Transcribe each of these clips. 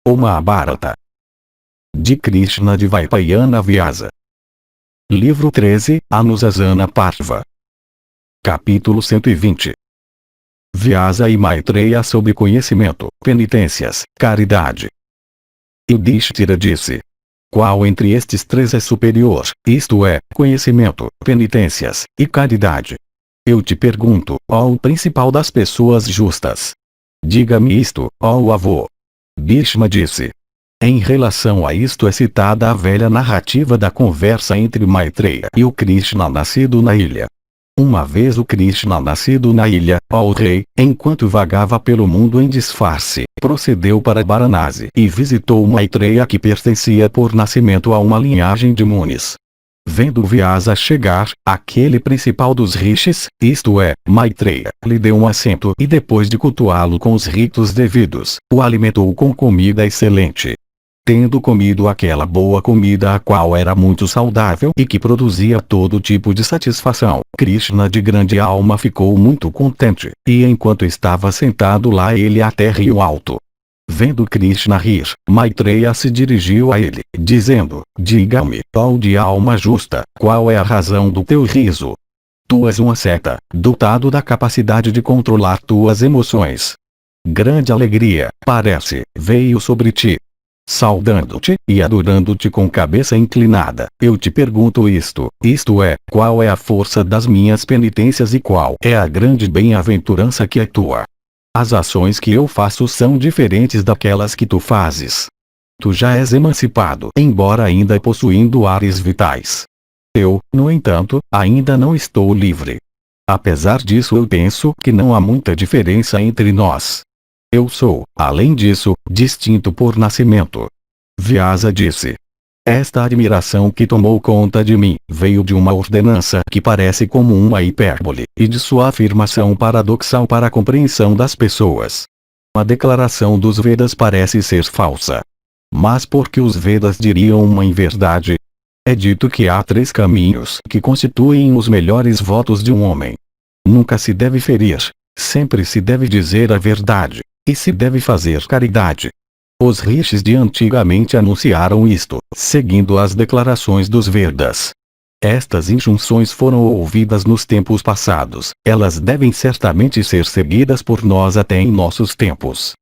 O Mahabharata. De Krishna de Vaipayana Vyasa. Livro 13, Anusasana Parva. Capítulo 120. Vyasa e Maitreya sobre conhecimento, penitências, caridade. Yudhishthira disse: qual entre estes três é superior, isto é, conhecimento, penitências, e caridade? Eu te pergunto, ó o principal das pessoas justas. Diga-me isto, ó o avô. Bhishma disse. Em relação a isto é citada a velha narrativa da conversa entre Maitreya e o Krishna nascido na ilha. Uma vez o Krishna nascido na ilha, ó rei, enquanto vagava pelo mundo em disfarce, procedeu para Varanasi e visitou Maitreya, que pertencia por nascimento a uma linhagem de munis. Vendo Vyasa chegar, aquele principal dos rishis, isto é, Maitreya, lhe deu um assento e depois de cultuá-lo com os ritos devidos, o alimentou com comida excelente. Tendo comido aquela boa comida a qual era muito saudável e que produzia todo tipo de satisfação, Krishna de grande alma ficou muito contente, e enquanto estava sentado lá ele até riu alto. Vendo Krishna rir, Maitreya se dirigiu a ele, dizendo: diga-me, ó de alma justa, qual é a razão do teu riso? Tu és um asceta, dotado da capacidade de controlar tuas emoções. Grande alegria, parece, veio sobre ti. Saudando-te, e adorando-te com cabeça inclinada, eu te pergunto isto é, qual é a força das minhas penitências e qual é a grande bem-aventurança que é tua? As ações que eu faço são diferentes daquelas que tu fazes. Tu já és emancipado, embora ainda possuindo ares vitais. Eu, no entanto, ainda não estou livre. Apesar disso eu penso que não há muita diferença entre nós. Eu sou, além disso, distinto por nascimento. Vyasa disse. Esta admiração que tomou conta de mim, veio de uma ordenança que parece como uma hipérbole, e de sua afirmação paradoxal para a compreensão das pessoas. A declaração dos Vedas parece ser falsa. Mas por que os Vedas diriam uma inverdade? É dito que há três caminhos que constituem os melhores votos de um homem. Nunca se deve ferir, sempre se deve dizer a verdade, e se deve fazer caridade. Os rishis de antigamente anunciaram isto, seguindo as declarações dos Vedas. Estas injunções foram ouvidas nos tempos passados, elas devem certamente ser seguidas por nós até em nossos tempos.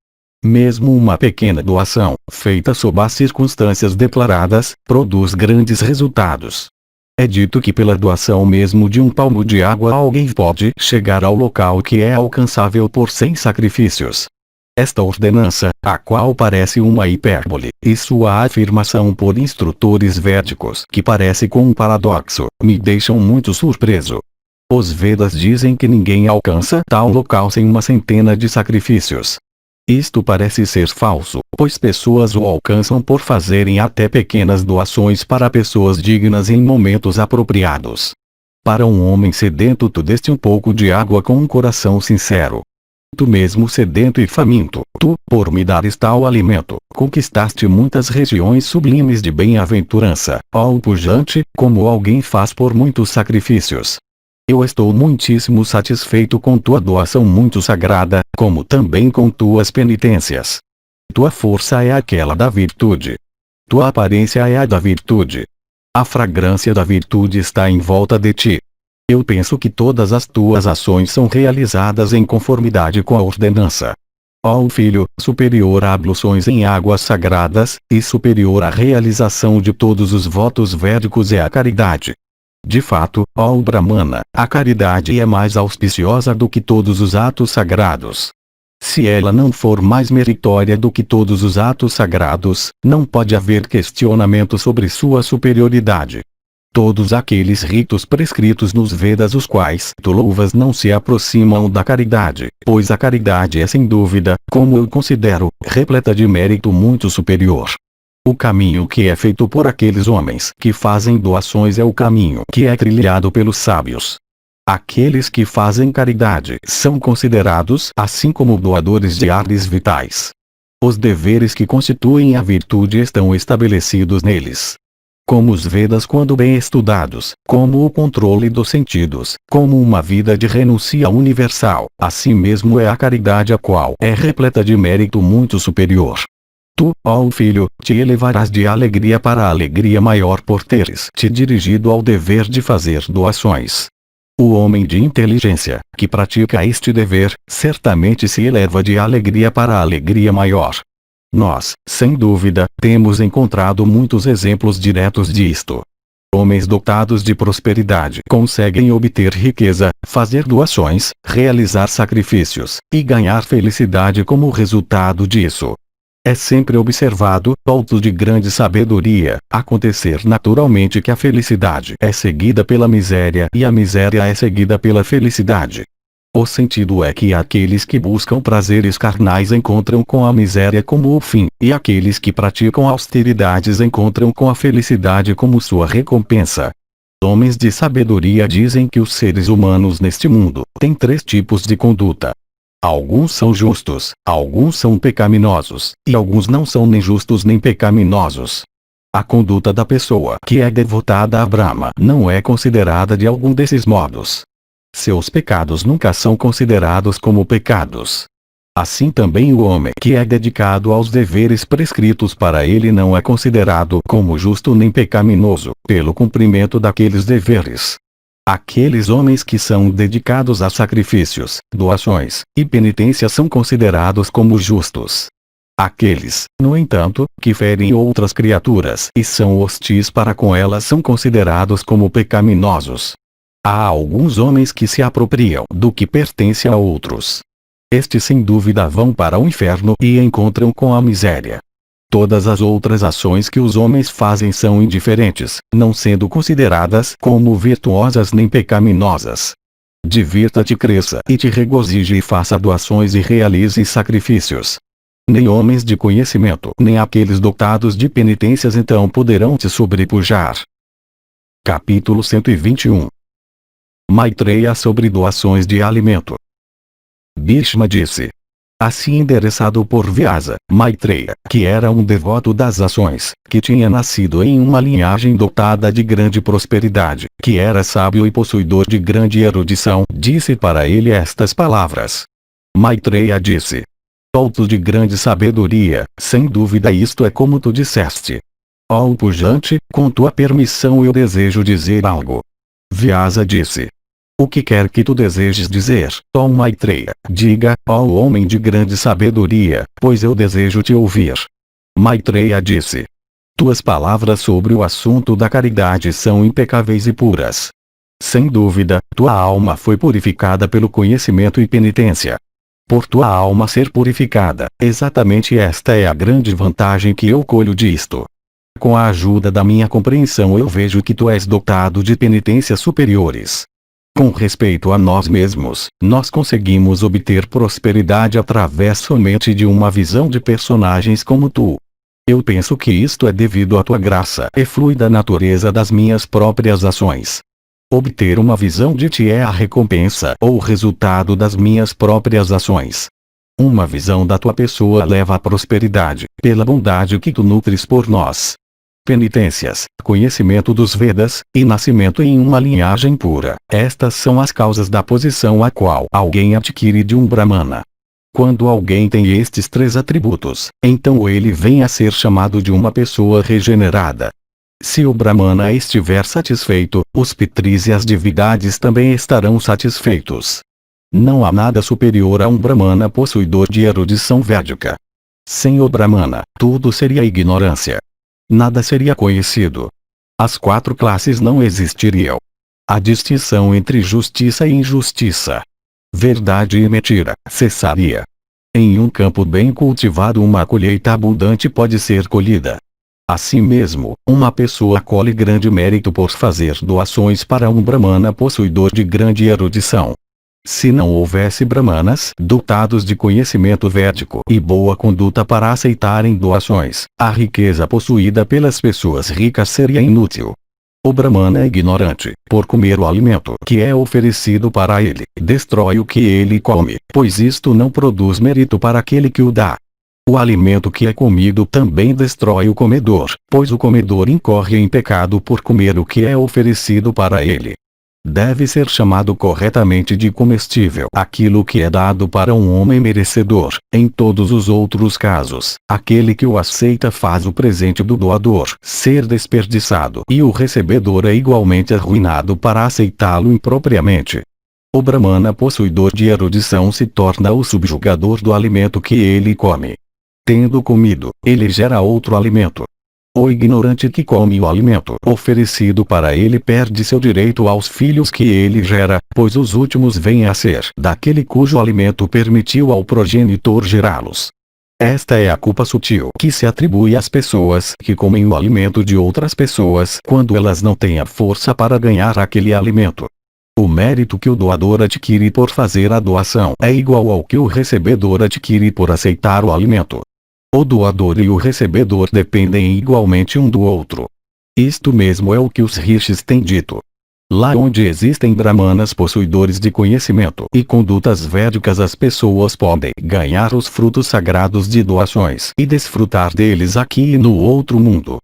Mesmo uma pequena doação, feita sob as circunstâncias declaradas, produz grandes resultados. É dito que pela doação mesmo de um palmo de água alguém pode chegar ao local que é alcançável por 100 sacrifícios. Esta ordenança, a qual parece uma hipérbole, e sua afirmação por instrutores védicos que parece com um paradoxo, me deixam muito surpreso. Os Vedas dizem que ninguém alcança tal local sem uma centena de sacrifícios. Isto parece ser falso, pois pessoas o alcançam por fazerem até pequenas doações para pessoas dignas em momentos apropriados. Para um homem sedento tu deste um pouco de água com um coração sincero. Tu mesmo sedento e faminto, tu, por me dares tal alimento, conquistaste muitas regiões sublimes de bem-aventurança, ó pujante, como alguém faz por muitos sacrifícios. Eu estou muitíssimo satisfeito com tua doação muito sagrada, como também com tuas penitências. Tua força é aquela da virtude. Tua aparência é a da virtude. A fragrância da virtude está em volta de ti. Eu penso que todas as tuas ações são realizadas em conformidade com a ordenança. Ó filho, superior a abluções em águas sagradas, e superior à realização de todos os votos védicos é a caridade. De fato, ó Brahmana, a caridade é mais auspiciosa do que todos os atos sagrados. Se ela não for mais meritória do que todos os atos sagrados, não pode haver questionamento sobre sua superioridade. Todos aqueles ritos prescritos nos Vedas os quais tu louvas não se aproximam da caridade, pois a caridade é sem dúvida, como eu considero, repleta de mérito muito superior. O caminho que é feito por aqueles homens que fazem doações é o caminho que é trilhado pelos sábios. Aqueles que fazem caridade são considerados assim como doadores de ares vitais. Os deveres que constituem a virtude estão estabelecidos neles. Como os Vedas quando bem estudados, como o controle dos sentidos, como uma vida de renúncia universal, assim mesmo é a caridade a qual é repleta de mérito muito superior. Tu, ó filho, te elevarás de alegria para alegria maior por teres te dirigido ao dever de fazer doações. O homem de inteligência, que pratica este dever, certamente se eleva de alegria para alegria maior. Nós, sem dúvida, temos encontrado muitos exemplos diretos disto. Homens dotados de prosperidade conseguem obter riqueza, fazer doações, realizar sacrifícios, e ganhar felicidade como resultado disso. É sempre observado, alto de grande sabedoria, acontecer naturalmente que a felicidade é seguida pela miséria e a miséria é seguida pela felicidade. O sentido é que aqueles que buscam prazeres carnais encontram com a miséria como o fim, e aqueles que praticam austeridades encontram com a felicidade como sua recompensa. Homens de sabedoria dizem que os seres humanos neste mundo têm 3 tipos de conduta. Alguns são justos, alguns são pecaminosos, e alguns não são nem justos nem pecaminosos. A conduta da pessoa que é devotada a Brahma não é considerada de algum desses modos. Seus pecados nunca são considerados como pecados. Assim também o homem que é dedicado aos deveres prescritos para ele não é considerado como justo nem pecaminoso, pelo cumprimento daqueles deveres. Aqueles homens que são dedicados a sacrifícios, doações e penitências são considerados como justos. Aqueles, no entanto, que ferem outras criaturas e são hostis para com elas são considerados como pecaminosos. Há alguns homens que se apropriam do que pertence a outros. Estes sem dúvida vão para o inferno e encontram com a miséria. Todas as outras ações que os homens fazem são indiferentes, não sendo consideradas como virtuosas nem pecaminosas. Divirta-te, cresça e te regozije e faça doações e realize sacrifícios. Nem homens de conhecimento nem aqueles dotados de penitências então poderão te sobrepujar. Capítulo 121. Maitreya sobre doações de alimento. Bhishma disse. Assim endereçado por Vyasa, Maitreya, que era um devoto das ações, que tinha nascido em uma linhagem dotada de grande prosperidade, que era sábio e possuidor de grande erudição, disse para ele estas palavras. Maitreya disse. Alto de grande sabedoria, sem dúvida isto é como tu disseste. Ó pujante, com tua permissão eu desejo dizer algo. Vyasa disse. O que quer que tu desejes dizer, ó Maitreya, diga, ó homem de grande sabedoria, pois eu desejo te ouvir. Maitreya disse. Tuas palavras sobre o assunto da caridade são impecáveis e puras. Sem dúvida, tua alma foi purificada pelo conhecimento e penitência. Por tua alma ser purificada, exatamente esta é a grande vantagem que eu colho disto. Com a ajuda da minha compreensão eu vejo que tu és dotado de penitências superiores. Com respeito a nós mesmos, nós conseguimos obter prosperidade através somente de uma visão de personagens como tu. Eu penso que isto é devido à tua graça e fluida natureza das minhas próprias ações. Obter uma visão de ti é a recompensa ou resultado das minhas próprias ações. Uma visão da tua pessoa leva à prosperidade, pela bondade que tu nutres por nós. Penitências, conhecimento dos Vedas, e nascimento em uma linhagem pura, estas são as causas da posição a qual alguém adquire de um Brahmana. Quando alguém tem estes 3 atributos, então ele vem a ser chamado de uma pessoa regenerada. Se o Brahmana estiver satisfeito, os Pitris e as divindades também estarão satisfeitos. Não há nada superior a um Brahmana possuidor de erudição védica. Sem o Brahmana, tudo seria ignorância. Nada seria conhecido. As 4 classes não existiriam. A distinção entre justiça e injustiça, verdade e mentira, cessaria. Em um campo bem cultivado uma colheita abundante pode ser colhida. Assim mesmo, uma pessoa colhe grande mérito por fazer doações para um Brahmana possuidor de grande erudição. Se não houvesse Brahmanas dotados de conhecimento védico e boa conduta para aceitarem doações, a riqueza possuída pelas pessoas ricas seria inútil. O Brahmana é ignorante, por comer o alimento que é oferecido para ele, destrói o que ele come, pois isto não produz mérito para aquele que o dá. O alimento que é comido também destrói o comedor, pois o comedor incorre em pecado por comer o que é oferecido para ele. Deve ser chamado corretamente de comestível aquilo que é dado para um homem merecedor. Em todos os outros casos, aquele que o aceita faz o presente do doador ser desperdiçado e o recebedor é igualmente arruinado para aceitá-lo impropriamente. O Brahmana possuidor de erudição se torna o subjugador do alimento que ele come. Tendo comido, ele gera outro alimento. O ignorante que come o alimento oferecido para ele perde seu direito aos filhos que ele gera, pois os últimos vêm a ser daquele cujo alimento permitiu ao progenitor gerá-los. Esta é a culpa sutil que se atribui às pessoas que comem o alimento de outras pessoas quando elas não têm a força para ganhar aquele alimento. O mérito que o doador adquire por fazer a doação é igual ao que o recebedor adquire por aceitar o alimento. O doador e o recebedor dependem igualmente um do outro. Isto mesmo é o que os rishis têm dito. Lá onde existem brahmanas possuidores de conhecimento e condutas védicas, as pessoas podem ganhar os frutos sagrados de doações e desfrutar deles aqui e no outro mundo.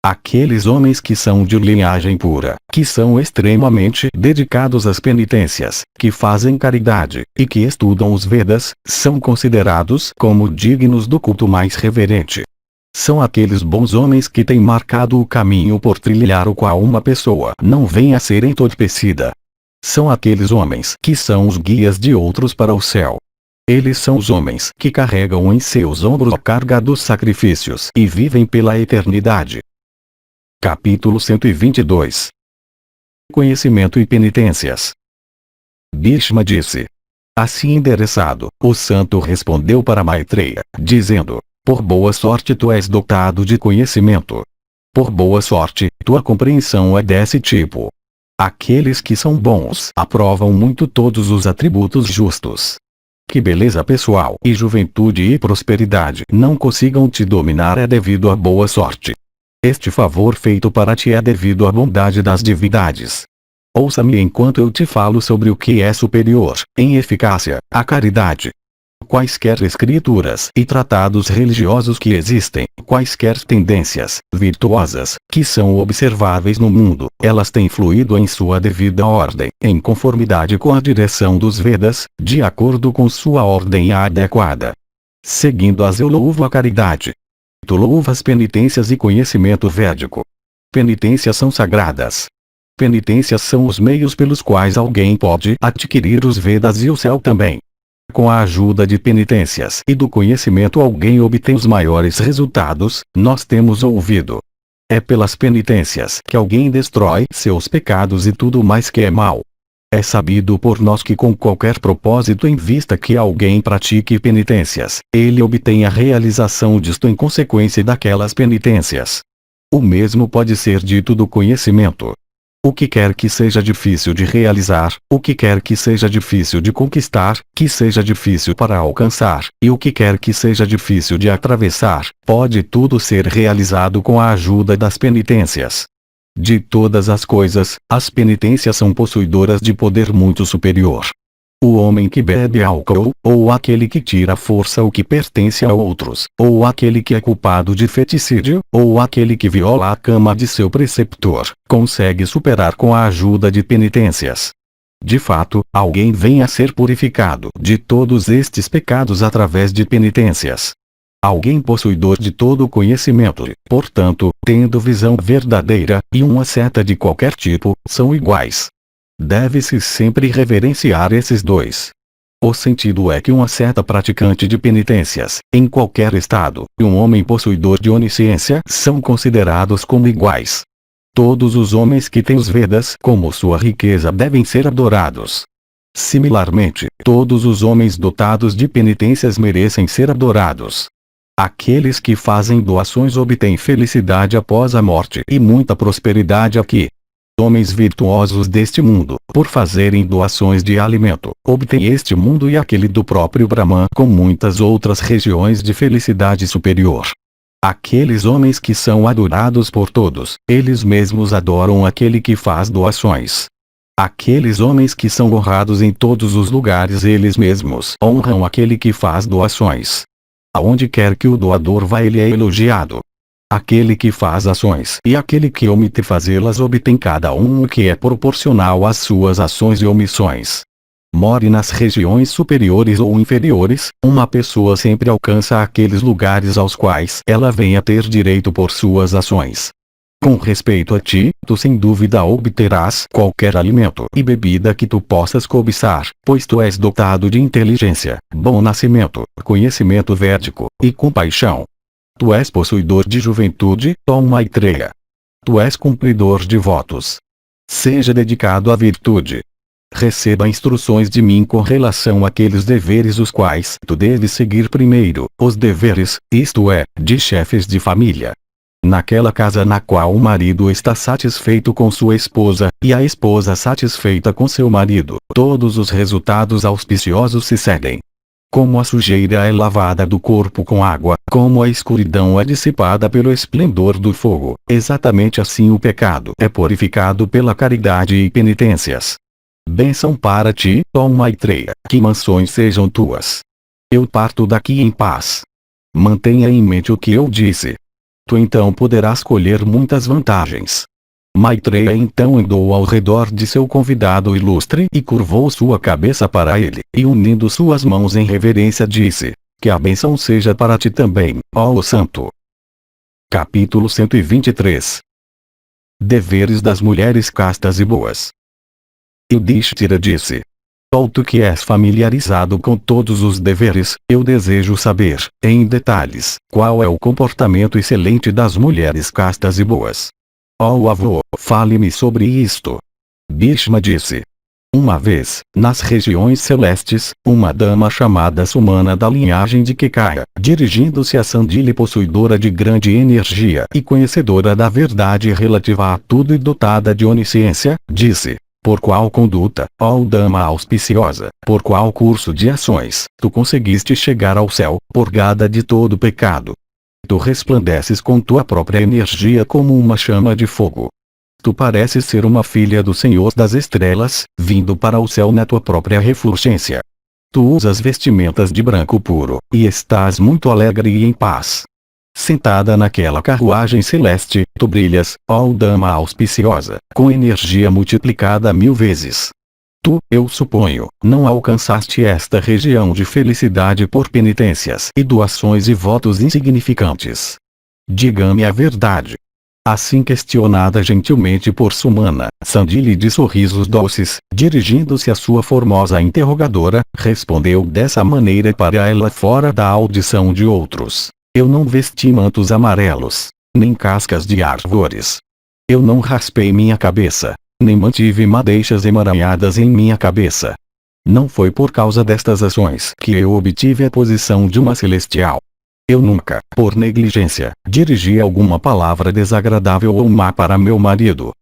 Aqueles homens que são de linhagem pura, que são extremamente dedicados às penitências, que fazem caridade, e que estudam os Vedas, são considerados como dignos do culto mais reverente. São aqueles bons homens que têm marcado o caminho por trilhar o qual uma pessoa não vem a ser entorpecida. São aqueles homens que são os guias de outros para o céu. Eles são os homens que carregam em seus ombros a carga dos sacrifícios e vivem pela eternidade. Capítulo 122. Conhecimento e penitências. Bhishma disse. Assim endereçado, o santo respondeu para Maitreya, dizendo: por boa sorte tu és dotado de conhecimento. Por boa sorte, tua compreensão é desse tipo. Aqueles que são bons aprovam muito todos os atributos justos. Que beleza pessoal e juventude e prosperidade não consigam te dominar é devido à boa sorte. Este favor feito para ti é devido à bondade das divindades. Ouça-me enquanto eu te falo sobre o que é superior, em eficácia, à caridade. Quaisquer escrituras e tratados religiosos que existem, quaisquer tendências virtuosas que são observáveis no mundo, elas têm fluído em sua devida ordem, em conformidade com a direção dos Vedas, de acordo com sua ordem adequada. Seguindo-as eu louvo a caridade. Tu louvas penitências e conhecimento védico. Penitências são sagradas. Penitências são os meios pelos quais alguém pode adquirir os Vedas e o céu também. Com a ajuda de penitências e do conhecimento alguém obtém os maiores resultados, nós temos ouvido. É pelas penitências que alguém destrói seus pecados e tudo mais que é mal. É sabido por nós que com qualquer propósito em vista que alguém pratique penitências, ele obtém a realização disto em consequência daquelas penitências. O mesmo pode ser dito do conhecimento. O que quer que seja difícil de realizar, o que quer que seja difícil de conquistar, que seja difícil para alcançar, e o que quer que seja difícil de atravessar, pode tudo ser realizado com a ajuda das penitências. De todas as coisas, as penitências são possuidoras de poder muito superior. O homem que bebe álcool, ou aquele que tira à força o que pertence a outros, ou aquele que é culpado de feticídio, ou aquele que viola a cama de seu preceptor, consegue superar com a ajuda de penitências. De fato, alguém vem a ser purificado de todos estes pecados através de penitências. Alguém possuidor de todo o conhecimento, portanto, tendo visão verdadeira, e uma seta de qualquer tipo, são iguais. Deve-se sempre reverenciar esses dois. O sentido é que um asceta praticante de penitências, em qualquer estado, e um homem possuidor de onisciência são considerados como iguais. Todos os homens que têm os Vedas como sua riqueza devem ser adorados. Similarmente, todos os homens dotados de penitências merecem ser adorados. Aqueles que fazem doações obtêm felicidade após a morte e muita prosperidade aqui. Homens virtuosos deste mundo, por fazerem doações de alimento, obtêm este mundo e aquele do próprio Brahman com muitas outras regiões de felicidade superior. Aqueles homens que são adorados por todos, eles mesmos adoram aquele que faz doações. Aqueles homens que são honrados em todos os lugares, eles mesmos honram aquele que faz doações. Aonde quer que o doador vá, ele é elogiado. Aquele que faz ações e aquele que omite fazê-las obtém cada um o que é proporcional às suas ações e omissões. More nas regiões superiores ou inferiores, uma pessoa sempre alcança aqueles lugares aos quais ela vem a ter direito por suas ações. Com respeito a ti, tu sem dúvida obterás qualquer alimento e bebida que tu possas cobiçar, pois tu és dotado de inteligência, bom nascimento, conhecimento védico, e compaixão. Tu és possuidor de juventude, ó Maitreya. Tu és cumpridor de votos. Seja dedicado à virtude. Receba instruções de mim com relação àqueles deveres os quais tu deves seguir primeiro, os deveres, isto é, de chefes de família. Naquela casa na qual o marido está satisfeito com sua esposa, e a esposa satisfeita com seu marido, todos os resultados auspiciosos se seguem. Como a sujeira é lavada do corpo com água, como a escuridão é dissipada pelo esplendor do fogo, exatamente assim o pecado é purificado pela caridade e penitências. Bênção para ti, ó Maitreya, que mansões sejam tuas. Eu parto daqui em paz. Mantenha em mente o que eu disse. Tu então poderás colher muitas vantagens. Maitreya então andou ao redor de seu convidado ilustre e curvou sua cabeça para ele, e unindo suas mãos em reverência disse: que a bênção seja para ti também, ó santo. Capítulo 123. Deveres das mulheres castas e boas. Yudhishthira disse: ó tu que és familiarizado com todos os deveres, eu desejo saber, em detalhes, qual é o comportamento excelente das mulheres castas e boas. Ó avô, fale-me sobre isto. Bhishma disse: uma vez, nas regiões celestes, uma dama chamada Sumana da linhagem de Kekaya, dirigindo-se a Sandili possuidora de grande energia e conhecedora da verdade relativa a tudo e dotada de onisciência, disse: por qual conduta, ó dama auspiciosa, por qual curso de ações, tu conseguiste chegar ao céu, purgada de todo pecado? Tu resplandeces com tua própria energia como uma chama de fogo. Tu pareces ser uma filha do Senhor das Estrelas, vindo para o céu na tua própria refulgência. Tu usas vestimentas de branco puro, e estás muito alegre e em paz. Sentada naquela carruagem celeste, tu brilhas, ó dama auspiciosa, com energia multiplicada 1000 vezes. Tu, eu suponho, não alcançaste esta região de felicidade por penitências e doações e votos insignificantes. Diga-me a verdade. Assim questionada gentilmente por Sumana, Sandili de sorrisos doces, dirigindo-se à sua formosa interrogadora, respondeu dessa maneira para ela fora da audição de outros: eu não vesti mantos amarelos, nem cascas de árvores. Eu não raspei minha cabeça, nem mantive madeixas emaranhadas em minha cabeça. Não foi por causa destas ações que eu obtive a posição de uma celestial. Eu nunca, por negligência, dirigi alguma palavra desagradável ou má para meu marido.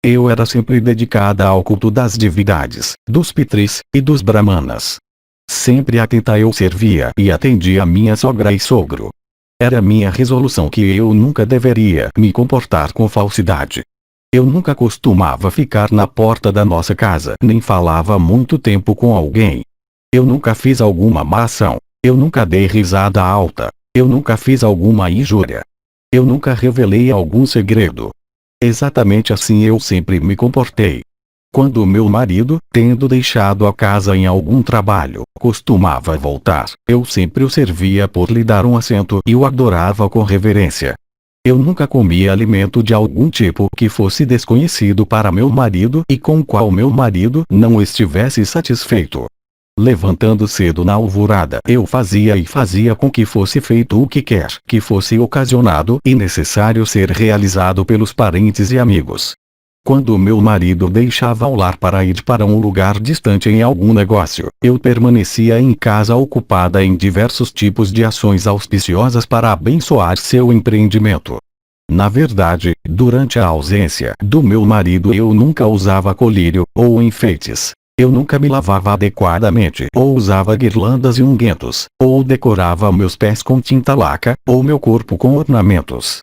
Eu era sempre dedicada ao culto das divindades, dos pitris, e dos brahmanas. Sempre atenta eu servia e atendia a minha sogra e sogro. Era minha resolução que eu nunca deveria me comportar com falsidade. Eu nunca costumava ficar na porta da nossa casa nem falava muito tempo com alguém. Eu nunca fiz alguma má ação. Eu nunca dei risada alta. Eu nunca fiz alguma injúria. Eu nunca revelei algum segredo. Exatamente assim eu sempre me comportei. Quando meu marido, tendo deixado a casa em algum trabalho, costumava voltar, eu sempre o servia por lhe dar um assento e o adorava com reverência. Eu nunca comia alimento de algum tipo que fosse desconhecido para meu marido e com o qual meu marido não estivesse satisfeito. Levantando cedo na alvorada, eu fazia com que fosse feito o que quer que fosse ocasionado e necessário ser realizado pelos parentes e amigos. Quando meu marido deixava o lar para ir para um lugar distante em algum negócio, eu permanecia em casa ocupada em diversos tipos de ações auspiciosas para abençoar seu empreendimento. Na verdade, durante a ausência do meu marido eu nunca usava colírio, ou enfeites. Eu nunca me lavava adequadamente, ou usava guirlandas e unguentos, ou decorava meus pés com tinta laca, ou meu corpo com ornamentos.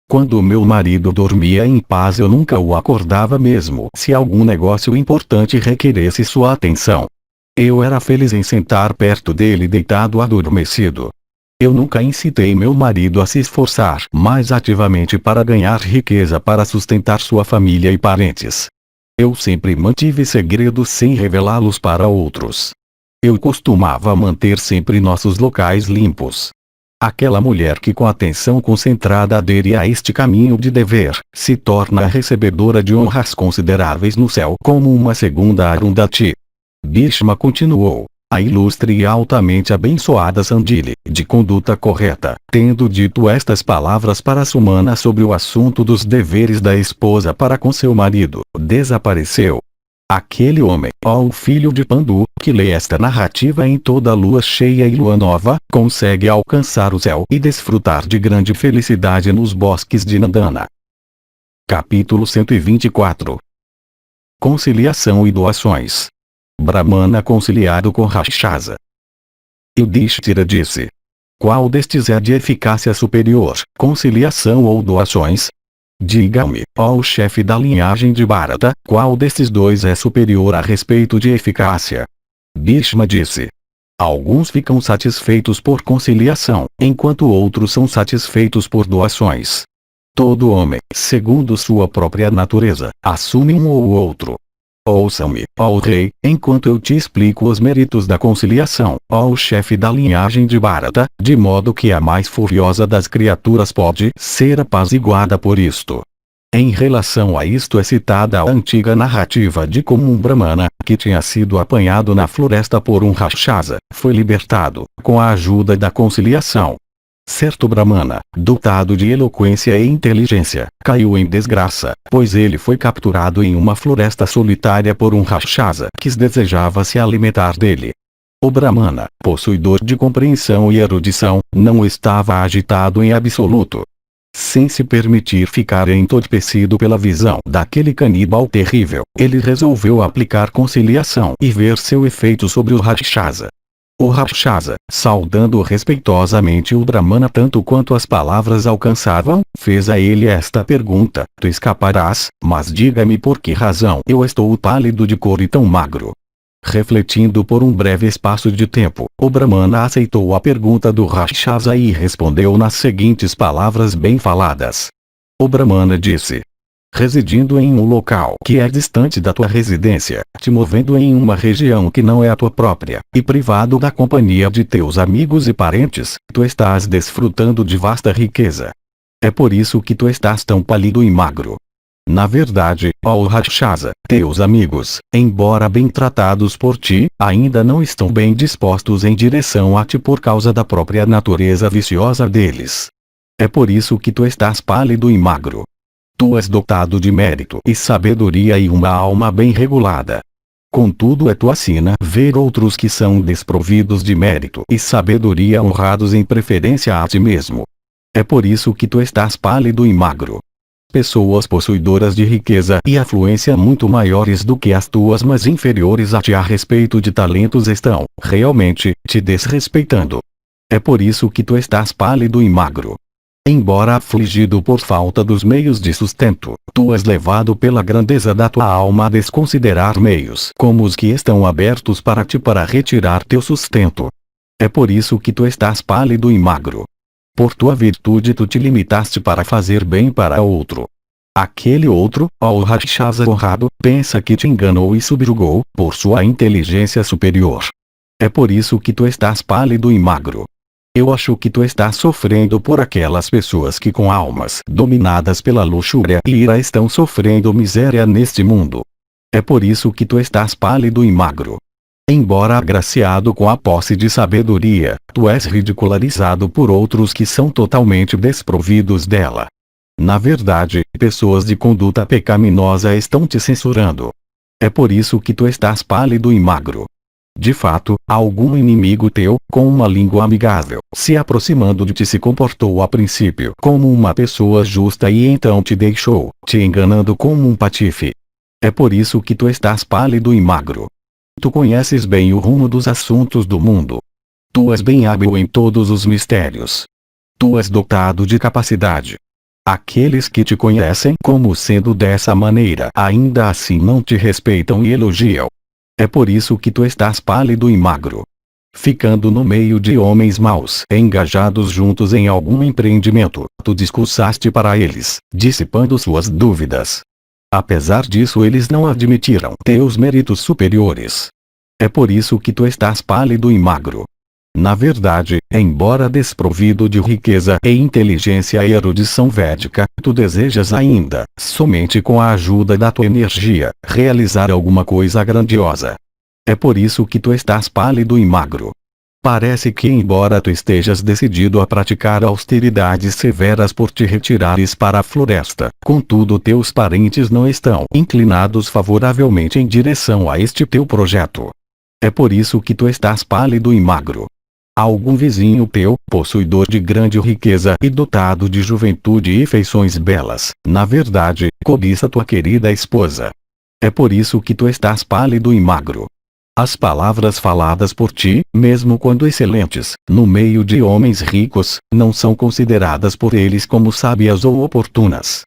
Quando meu marido dormia em paz eu nunca o acordava mesmo se algum negócio importante requeresse sua atenção. Eu era feliz em sentar perto dele deitado adormecido. Eu nunca incitei meu marido a se esforçar mais ativamente para ganhar riqueza para sustentar sua família e parentes. Eu sempre mantive segredos sem revelá-los para outros. Eu costumava manter sempre nossos locais limpos. Aquela mulher que com atenção concentrada adere a este caminho de dever, se torna recebedora de honras consideráveis no céu como uma segunda Arundhati. Bhishma continuou. A ilustre e altamente abençoada Sandili, de conduta correta, tendo dito estas palavras para Sumana sobre o assunto dos deveres da esposa para com seu marido, desapareceu. Aquele homem, ó o filho de Pandu, que lê esta narrativa em toda lua cheia e lua nova, consegue alcançar o céu e desfrutar de grande felicidade nos bosques de Nandana. Capítulo 124. Conciliação e doações. Brahmana conciliado com Rakshasa. Yudhishthira disse: qual destes é de eficácia superior, conciliação ou doações? Diga-me, ó o chefe da linhagem de Bharata, qual destes dois é superior a respeito de eficácia? Bhishma disse: alguns ficam satisfeitos por conciliação, enquanto outros são satisfeitos por doações. Todo homem, segundo sua própria natureza, assume um ou outro. Ouça-me, ó rei, enquanto eu te explico os méritos da conciliação, ó o chefe da linhagem de Bharata, de modo que a mais furiosa das criaturas pode ser apaziguada por isto. Em relação a isto é citada a antiga narrativa de como um Brahmana, que tinha sido apanhado na floresta por um Rakshasa, foi libertado, com a ajuda da conciliação. Certo Brahmana, dotado de eloquência e inteligência, caiu em desgraça, pois ele foi capturado em uma floresta solitária por um Rakshasa que desejava se alimentar dele. O Brahmana, possuidor de compreensão e erudição, não estava agitado em absoluto. Sem se permitir ficar entorpecido pela visão daquele canibal terrível, ele resolveu aplicar conciliação e ver seu efeito sobre o Rakshasa. O Rakshasa, saudando respeitosamente o Brahmana tanto quanto as palavras alcançavam, fez a ele esta pergunta: tu escaparás, mas diga-me por que razão eu estou pálido de cor e tão magro. Refletindo por um breve espaço de tempo, o Brahmana aceitou a pergunta do Rakshasa e respondeu nas seguintes palavras bem faladas. O Brahmana disse: residindo em um local que é distante da tua residência, te movendo em uma região que não é a tua própria, e privado da companhia de teus amigos e parentes, tu estás desfrutando de vasta riqueza. É por isso que tu estás tão pálido e magro. Na verdade, ó Rakshasa, teus amigos, embora bem tratados por ti, ainda não estão bem dispostos em direção a ti por causa da própria natureza viciosa deles. É por isso que tu estás pálido e magro. Tu és dotado de mérito e sabedoria e uma alma bem regulada. Contudo é tua sina ver outros que são desprovidos de mérito e sabedoria honrados em preferência a ti mesmo. É por isso que tu estás pálido e magro. Pessoas possuidoras de riqueza e afluência muito maiores do que as tuas mas inferiores a ti a respeito de talentos estão, realmente, te desrespeitando. É por isso que tu estás pálido e magro. Embora afligido por falta dos meios de sustento, tu és levado pela grandeza da tua alma a desconsiderar meios como os que estão abertos para ti para retirar teu sustento. É por isso que tu estás pálido e magro. Por tua virtude tu te limitaste para fazer bem para outro. Aquele outro, ó Rakshasa honrado, pensa que te enganou e subjugou, por sua inteligência superior. É por isso que tu estás pálido e magro. Eu acho que tu estás sofrendo por aquelas pessoas que com almas dominadas pela luxúria e ira estão sofrendo miséria neste mundo. É por isso que tu estás pálido e magro. Embora agraciado com a posse de sabedoria, tu és ridicularizado por outros que são totalmente desprovidos dela. Na verdade, pessoas de conduta pecaminosa estão te censurando. É por isso que tu estás pálido e magro. De fato, algum inimigo teu, com uma língua amigável, se aproximando de ti se comportou a princípio como uma pessoa justa e então te deixou, te enganando como um patife. É por isso que tu estás pálido e magro. Tu conheces bem o rumo dos assuntos do mundo. Tu és bem hábil em todos os mistérios. Tu és dotado de capacidade. Aqueles que te conhecem como sendo dessa maneira ainda assim não te respeitam e elogiam. É por isso que tu estás pálido e magro. ficando no meio de homens maus engajados juntos em algum empreendimento. Tu discursaste para eles, dissipando suas dúvidas. Apesar disso, eles não admitiram teus méritos superiores. É por isso que tu estás pálido e magro. Na verdade, embora desprovido de riqueza e inteligência e erudição védica, tu desejas ainda, somente com a ajuda da tua energia, realizar alguma coisa grandiosa. É por isso que tu estás pálido e magro. Parece que, embora tu estejas decidido a praticar austeridades severas por te retirares para a floresta, contudo teus parentes não estão inclinados favoravelmente em direção a este teu projeto. É por isso que tu estás pálido e magro. Algum vizinho teu, possuidor de grande riqueza e dotado de juventude e feições belas, na verdade, cobiça tua querida esposa. É por isso que tu estás pálido e magro. As palavras faladas por ti, mesmo quando excelentes, no meio de homens ricos, não são consideradas por eles como sábias ou oportunas.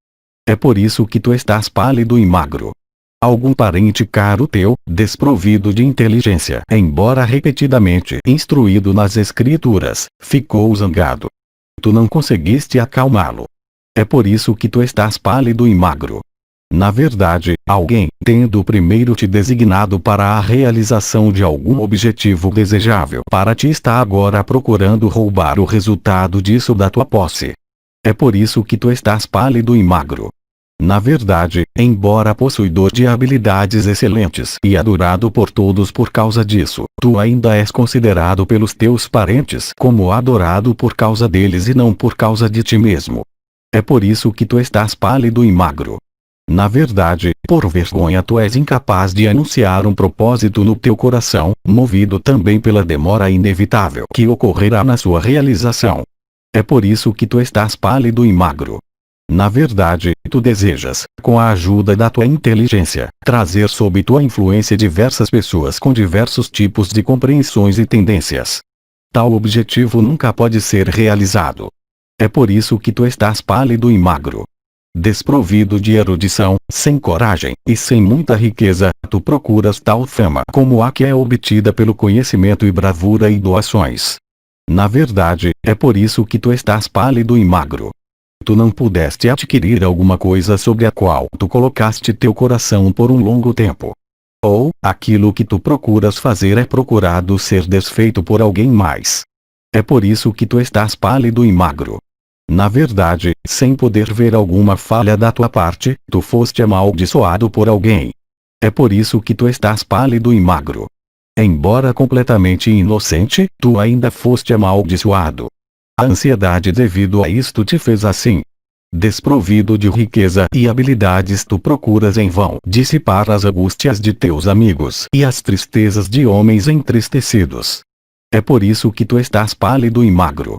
É por isso que tu estás pálido e magro. Algum parente caro teu, desprovido de inteligência, embora repetidamente instruído nas escrituras, ficou zangado. Tu não conseguiste acalmá-lo. É por isso que tu estás pálido e magro. Na verdade, alguém, tendo primeiro te designado para a realização de algum objetivo desejável para ti, está agora procurando roubar o resultado disso da tua posse. É por isso que tu estás pálido e magro. Na verdade, embora possuidor de habilidades excelentes e adorado por todos por causa disso, tu ainda és considerado pelos teus parentes como adorado por causa deles e não por causa de ti mesmo. É por isso que tu estás pálido e magro. Na verdade, por vergonha tu és incapaz de anunciar um propósito no teu coração, movido também pela demora inevitável que ocorrerá na sua realização. É por isso que tu estás pálido e magro. Na verdade, tu desejas, com a ajuda da tua inteligência, trazer sob tua influência diversas pessoas com diversos tipos de compreensões e tendências. Tal objetivo nunca pode ser realizado. É por isso que tu estás pálido e magro. Desprovido de erudição, sem coragem, e sem muita riqueza, tu procuras tal fama como a que é obtida pelo conhecimento e bravura e doações. Na verdade, é por isso que tu estás pálido e magro. Tu não pudeste adquirir alguma coisa sobre a qual tu colocaste teu coração por um longo tempo. Ou, aquilo que tu procuras fazer é procurado ser desfeito por alguém mais. É por isso que tu estás pálido e magro. Na verdade, sem poder ver alguma falha da tua parte, tu foste amaldiçoado por alguém. É por isso que tu estás pálido e magro. Embora completamente inocente, tu ainda foste amaldiçoado. A ansiedade devido a isto te fez assim. Desprovido de riqueza e habilidades, tu procuras em vão dissipar as angústias de teus amigos e as tristezas de homens entristecidos. É por isso que tu estás pálido e magro.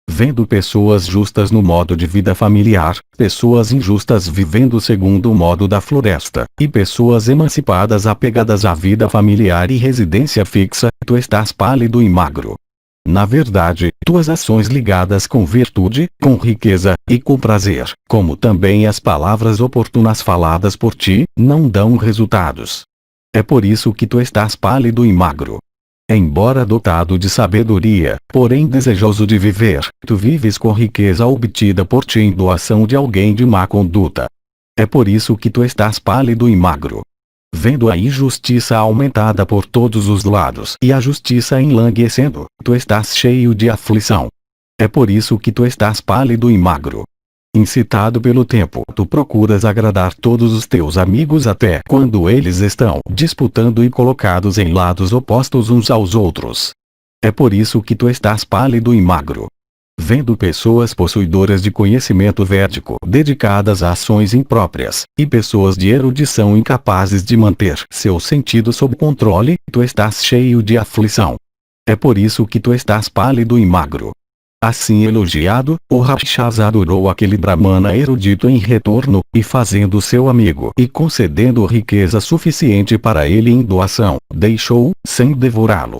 Vendo pessoas justas no modo de vida familiar, pessoas injustas vivendo segundo o modo da floresta, e pessoas emancipadas apegadas à vida familiar e residência fixa, tu estás pálido e magro. Na verdade, tuas ações ligadas com virtude, com riqueza, e com prazer, como também as palavras oportunas faladas por ti, não dão resultados. É por isso que tu estás pálido e magro. Embora dotado de sabedoria, porém desejoso de viver, tu vives com riqueza obtida por ti em doação de alguém de má conduta. É por isso que tu estás pálido e magro. Vendo a injustiça aumentada por todos os lados e a justiça enlanguecendo, tu estás cheio de aflição. É por isso que tu estás pálido e magro. Incitado pelo tempo, tu procuras agradar todos os teus amigos até quando eles estão disputando e colocados em lados opostos uns aos outros. É por isso que tu estás pálido e magro. Vendo pessoas possuidoras de conhecimento védico dedicadas a ações impróprias, e pessoas de erudição incapazes de manter seu sentido sob controle, tu estás cheio de aflição. É por isso que tu estás pálido e magro. Assim elogiado, o Rakshasa adorou aquele Brahmana erudito em retorno, e fazendo seu amigo e concedendo riqueza suficiente para ele em doação, deixou, sem devorá-lo.